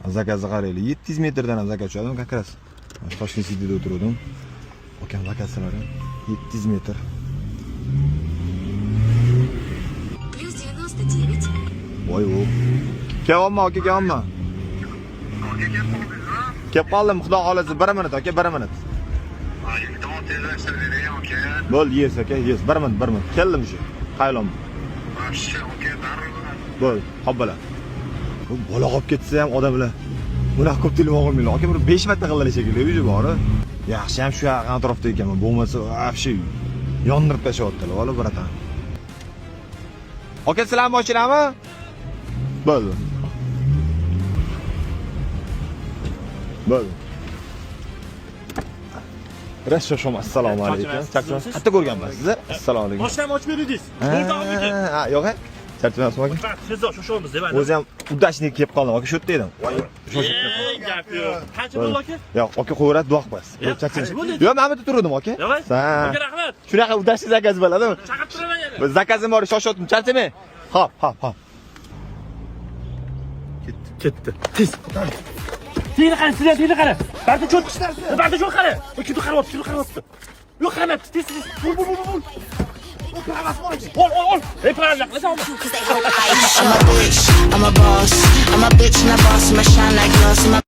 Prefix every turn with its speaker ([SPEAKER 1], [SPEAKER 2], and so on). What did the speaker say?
[SPEAKER 1] Zakazni qaraylik. 700 metrdan ham zakaz tushadi. Как раз Toshkent Cityda o'tirdim. Akam zakazlari 700 metr.
[SPEAKER 2] Плюс 99.
[SPEAKER 1] Voy o. Kelyapman aka, kelyapman. Kelib qoldim, xudo xolasa 1 minut aka, 1 minut. Bo'l, yes aka, yes. 1 minut. Keldim shu. Qaylam. Bo'l, hobbalar. Bu bola qolib ketsa ham odamlar bunaqa ko'p telefon qilmaylar. Aka bir 5 marta qildilar shekilli, uyda bor. Yaxshi ham shu atrofda ekanman. Bo'lmasa, вообще yondirib tashlayaptilar, ola bratan. Aka, sizlar mashinami? Bo'ldi. Bo'ldi. Rashoshom, assalomu alaykum. Charchamas. Qayerda ko'rganman sizni? Assalomu alaykum.
[SPEAKER 3] Mashinani ochib berdingiz. Bo'ldimi?
[SPEAKER 1] Ha, yo'q. Charchamasmi aka?
[SPEAKER 3] Tezroq shoshamiz deb aytdim.
[SPEAKER 1] O'zi ham udashnik kelib qoldim aka, shu yerda edim.
[SPEAKER 3] Gap yo'q. Qancha bo'ldi aka?
[SPEAKER 1] Yo'q, aka qo'yrat duo qilasiz. Charchamas. Yo'q, men bu yerda turdim aka.
[SPEAKER 3] Davay.
[SPEAKER 1] Ha.
[SPEAKER 3] Rahmat.
[SPEAKER 1] Shunaqa udashnik zakaz bo'ladimi?
[SPEAKER 3] Chaqirib turaman yana.
[SPEAKER 1] Biz zakazim bor, shoshyaptim, charchamang. Hop. Ketdi. Tez.
[SPEAKER 3] Tiyini qara, sizlar tiyini qara. Barda cho't qishlar. Barda cho't qara. Kimni qaryapti? Yo'q, qaramayapti. Tez. Bul. Ol. Ey, parallaq.
[SPEAKER 2] I'm a bitch, I'm a boss. I'm a bitch and a boss. I'm a shine like glass.